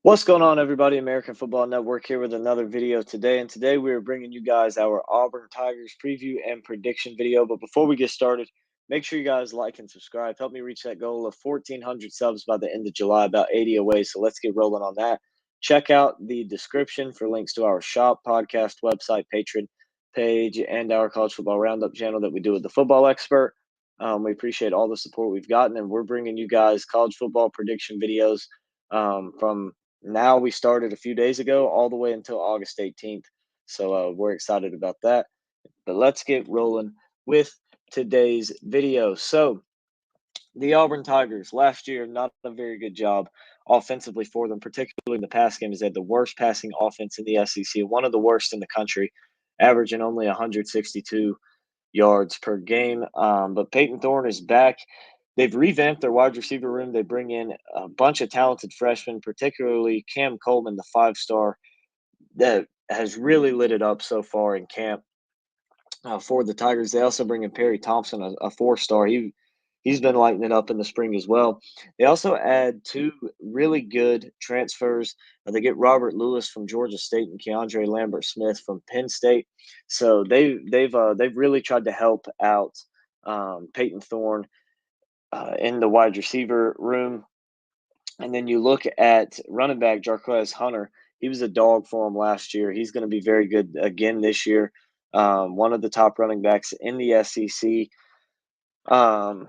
What's going on, everybody? American Football Network here with another video today. And today we are bringing you guys our Auburn Tigers preview and prediction video. But before we get started, make sure you guys like and subscribe. Help me reach that goal of 1,400 subs by the end of July, about 80 away. So let's get rolling on that. Check out the description for links to our shop, podcast, website, Patreon page, and our college football roundup channel that we do with the football expert. We appreciate all the support we've gotten, and we're bringing you guys college football prediction videos from now. We started a few days ago all the way until August 18th. So we're excited about that. But let's get rolling with today's video. So the Auburn Tigers last year, not a very good job offensively for them, particularly in the pass game, as they had the worst passing offense in the SEC, one of the worst in the country, averaging only 162 yards per game. But Peyton Thorne is back. They've revamped their wide receiver room. They bring in a bunch of talented freshmen, particularly Cam Coleman, the five-star, that has really lit it up so far in camp for the Tigers. They also bring in Perry Thompson, a four-star. He's been lighting it up in the spring as well. They also add two really good transfers. They get Robert Lewis from Georgia State and Keandre Lambert Smith from Penn State. So they've really tried to help out Peyton Thorne in the wide receiver room. And then you look at running back Jarquez Hunter. He was a dog for him last year. He's going to be very good again this year. One of the top running backs in the SEC. Um,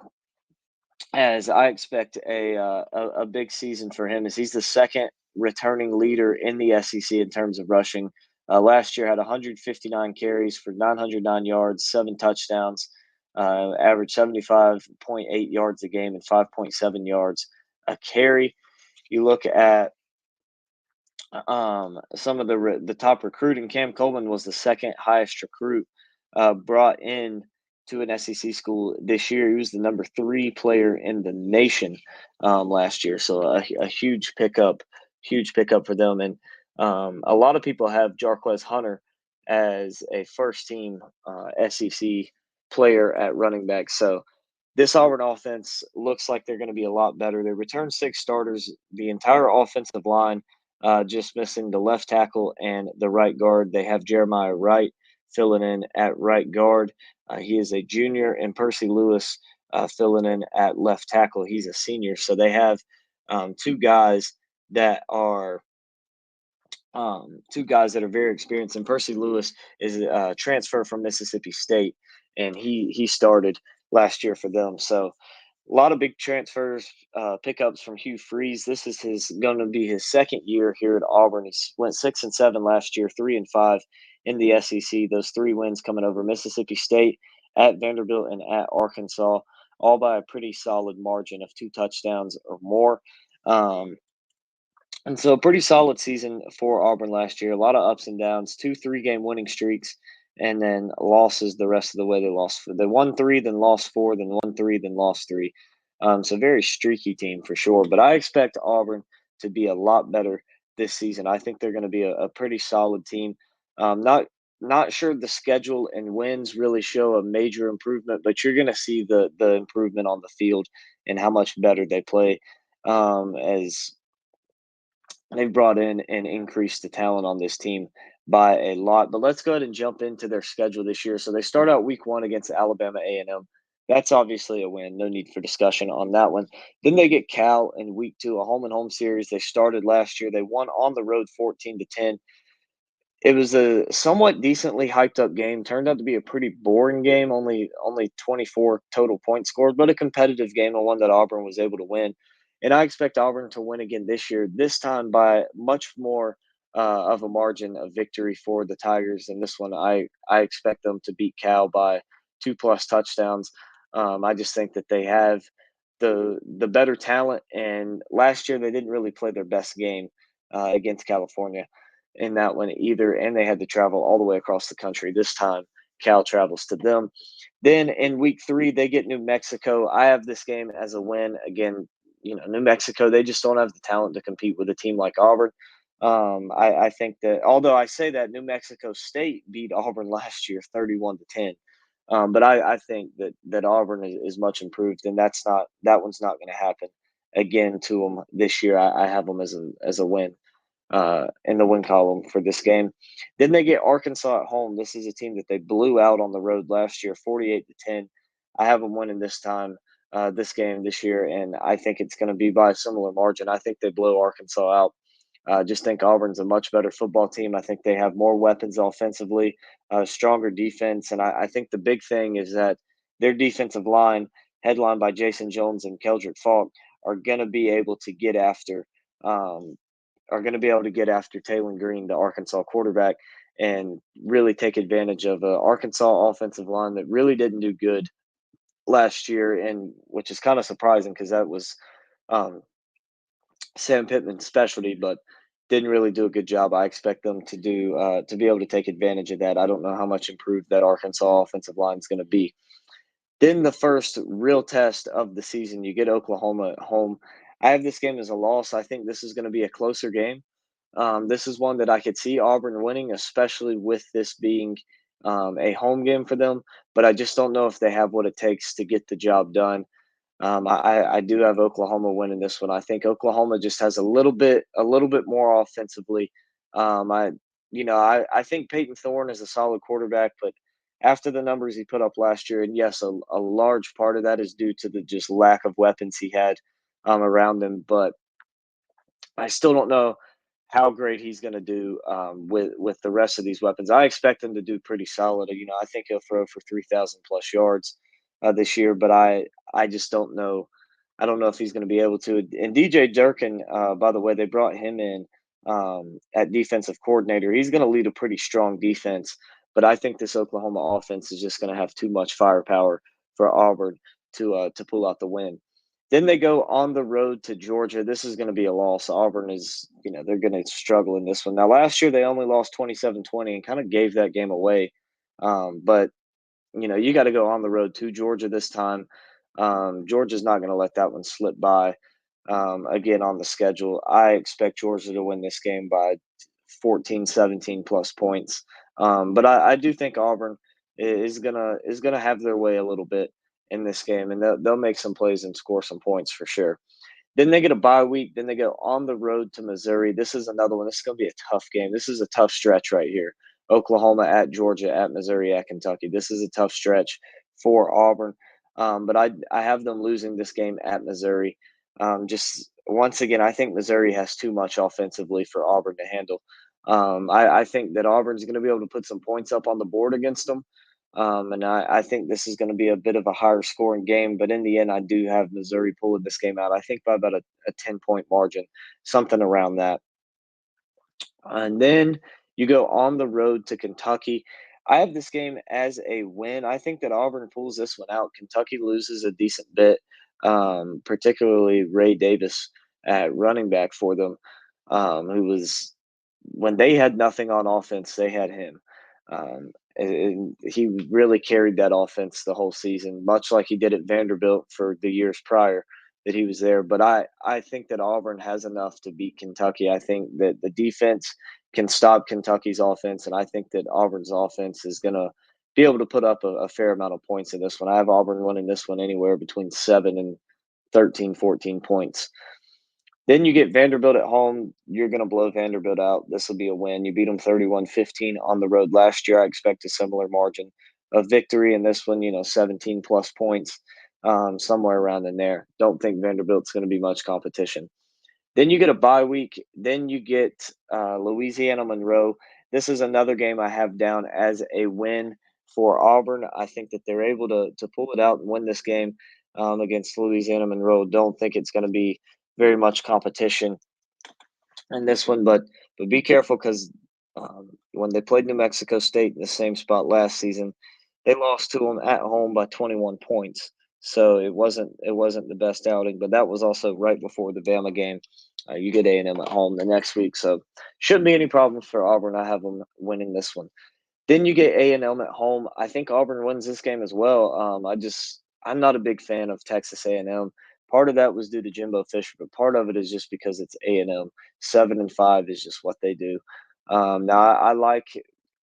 as I expect a big season for him, as he's the second returning leader in the SEC in terms of rushing. Last year had 159 carries for 909 yards, 7 touchdowns, averaged 75.8 yards a game and 5.7 yards a carry. You look at some of the top recruiting. Cam Coleman was the second highest recruit brought in to an SEC school this year. He was the number 3 player in the nation last year. So a huge pickup for them. And a lot of people have Jarquez Hunter as a first team SEC player at running back. So this Auburn offense looks like they're going to be a lot better. They returned 6 starters, the entire offensive line, just missing the left tackle and the right guard. They have Jeremiah Wright filling in at right guard. He is a junior, and Percy Lewis filling in at left tackle. He's a senior. So they have two guys that are very experienced. And Percy Lewis is a transfer from Mississippi State, and he started last year for them. So a lot of big transfers, pickups from Hugh Freeze. This is going to be his second year here at Auburn. He went 6-7 last year, 3-5 in the SEC. Those 3 wins coming over Mississippi State, at Vanderbilt, and at Arkansas, all by a pretty solid margin of 2 touchdowns or more. And so, a pretty solid season for Auburn last year. A lot of ups and downs, 2 3-game winning streaks, and then losses the rest of the way. They won 3, then lost 4, then won 3, then lost 3. So, very streaky team for sure. But I expect Auburn to be a lot better this season. I think they're going to be a pretty solid team. Not sure the schedule and wins really show a major improvement, but you're going to see the improvement on the field and how much better they play as they've brought in and increased the talent on this team by a lot. But let's go ahead and jump into their schedule this year. So they start out week 1 against Alabama A&M. That's obviously a win. No need for discussion on that one. Then they get Cal in week 2, a home and home series. They started last year. They won on the road 14-10. It was a somewhat decently hyped up game. Turned out to be a pretty boring game. Only 24 total points scored, but a competitive game and one that Auburn was able to win. And I expect Auburn to win again this year. This time by much more of a margin of victory for the Tigers. And this one, I expect them to beat Cal by 2+ touchdowns. I just think that they have the better talent. And last year they didn't really play their best game against California in that one either, and they had to travel all the way across the country. This time, Cal travels to them. Then in week 3, they get New Mexico. I have this game as a win. Again, New Mexico, they just don't have the talent to compete with a team like Auburn. I think that, although I say that, New Mexico State beat Auburn last year 31-10. But I think that Auburn is much improved, and that one's not going to happen again to them this year. I have them as a win in the win column for this game. Then they get Arkansas at home. This is a team that they blew out on the road last year, 48-10. I have them winning this time, this game this year, and I think it's going to be by a similar margin. I think they blow Arkansas out. Just think Auburn's a much better football team. I think they have more weapons offensively, stronger defense, and I think the big thing is that their defensive line, headlined by Jason Jones and Keldrick Falk, are going to be able to get after um, Taylor Green, the Arkansas quarterback, and really take advantage of an Arkansas offensive line that really didn't do good last year, and which is kind of surprising because that was um, Sam Pittman's specialty, but didn't really do a good job. I expect them to be able to take advantage of that. I don't know how much improved that Arkansas offensive line is going to be. Then the first real test of the season, you get Oklahoma at home. I have this game as a loss. I think this is going to be a closer game. This is one that I could see Auburn winning, especially with this being a home game for them. But I just don't know if they have what it takes to get the job done. I do have Oklahoma winning this one. I think Oklahoma just has a little bit more offensively. I I think Peyton Thorne is a solid quarterback, but after the numbers he put up last year, and yes, a large part of that is due to the just lack of weapons he had around him. But I still don't know how great he's going to do with the rest of these weapons. I expect him to do pretty solid. I think he'll throw for 3,000 plus yards this year, but I just don't know. I don't know if he's going to be able to. And DJ Durkin, by the way, they brought him in at defensive coordinator. He's going to lead a pretty strong defense, but I think this Oklahoma offense is just going to have too much firepower for Auburn to pull out the win. Then they go on the road to Georgia. This is going to be a loss. Auburn is, they're going to struggle in this one. Now, last year they only lost 27-20 and kind of gave that game away. But, you got to go on the road to Georgia this time. Georgia's not going to let that one slip by again on the schedule. I expect Georgia to win this game by 14, 17 plus points. But I do think Auburn is gonna have their way a little bit in this game, and they'll make some plays and score some points for sure. Then they get a bye week. Then they go on the road to Missouri. This is another one. This is going to be a tough game. This is a tough stretch right here. Oklahoma at Georgia, at Missouri, at Kentucky. This is a tough stretch for Auburn. But I have them losing this game at Missouri. Just once again, I think Missouri has too much offensively for Auburn to handle. I think that Auburn's going to be able to put some points up on the board against them. And I think this is going to be a bit of a higher scoring game, but in the end, I do have Missouri pulling this game out. I think by about a 10-point margin, something around that. And then you go on the road to Kentucky. I have this game as a win. I think that Auburn pulls this one out. Kentucky loses a decent bit, particularly Ray Davis at running back for them, who was when they had nothing on offense, they had him. And he really carried that offense the whole season, much like he did at Vanderbilt for the years prior that he was there. But I think that Auburn has enough to beat Kentucky. I think that the defense can stop Kentucky's offense, and I think that Auburn's offense is going to be able to put up a fair amount of points in this one. I have Auburn winning this one anywhere between 7 and 13, 14 points. Then you get Vanderbilt at home. You're going to blow Vanderbilt out. This will be a win. You beat them 31-15 on the road last year. I expect a similar margin of victory in this one, 17 plus points, somewhere around in there. Don't think Vanderbilt's going to be much competition. Then you get a bye week. Then you get Louisiana Monroe. This is another game I have down as a win for Auburn. I think that they're able to pull it out and win this game against Louisiana Monroe. Don't think it's going to be very much competition in this one, but be careful because when they played New Mexico State in the same spot last season, they lost to them at home by 21 points. So it wasn't the best outing, but that was also right before the Bama game. You get A&M at home the next week, so shouldn't be any problems for Auburn. I have them winning this one. Then you get A&M at home. I think Auburn wins this game as well. I'm not a big fan of Texas A&M. Part of that was due to Jimbo Fisher, but part of it is just because it's A&M. 7-5 is just what they do. Now I like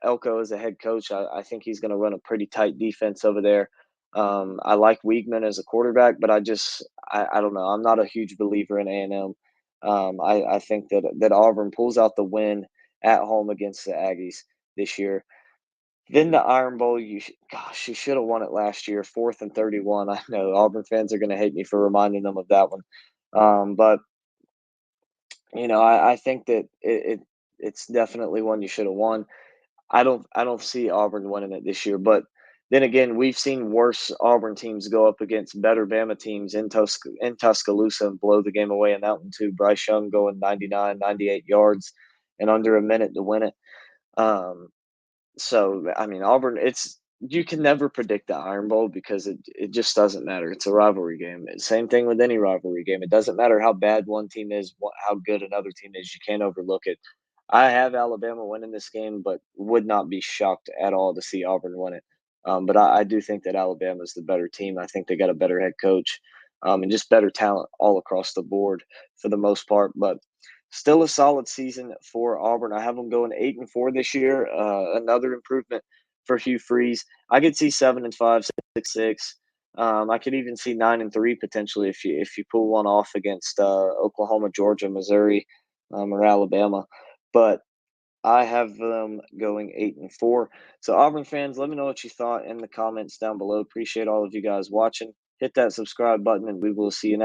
Elko as a head coach. I think he's going to run a pretty tight defense over there. I like Weigman as a quarterback, but I don't know. I'm not a huge believer in A&M. I think that Auburn pulls out the win at home against the Aggies this year. Then the Iron Bowl, gosh, you should have won it last year, 4th and 31. I know Auburn fans are going to hate me for reminding them of that one, but I think that it's definitely one you should have won. I don't see Auburn winning it this year, but then again, we've seen worse Auburn teams go up against better Bama teams in Tuscaloosa and blow the game away in that one too. Bryce Young going 99, 98 yards in under a minute to win it. Um, so, I mean, Auburn, you can never predict the Iron Bowl because it just doesn't matter. It's a rivalry game. Same thing with any rivalry game. It doesn't matter how bad one team is, how good another team is. You can't overlook it. I have Alabama winning this game, but would not be shocked at all to see Auburn win it. But I do think that Alabama is the better team. I think they got a better head coach, and just better talent all across the board for the most part. But still a solid season for Auburn. I have them going 8-4 this year. Another improvement for Hugh Freeze. I could see 7-5, 6-6. I could even see 9-3 potentially if you pull one off against Oklahoma, Georgia, Missouri, or Alabama. But I have them going 8-4. So Auburn fans, let me know what you thought in the comments down below. Appreciate all of you guys watching. Hit that subscribe button, and we will see you next.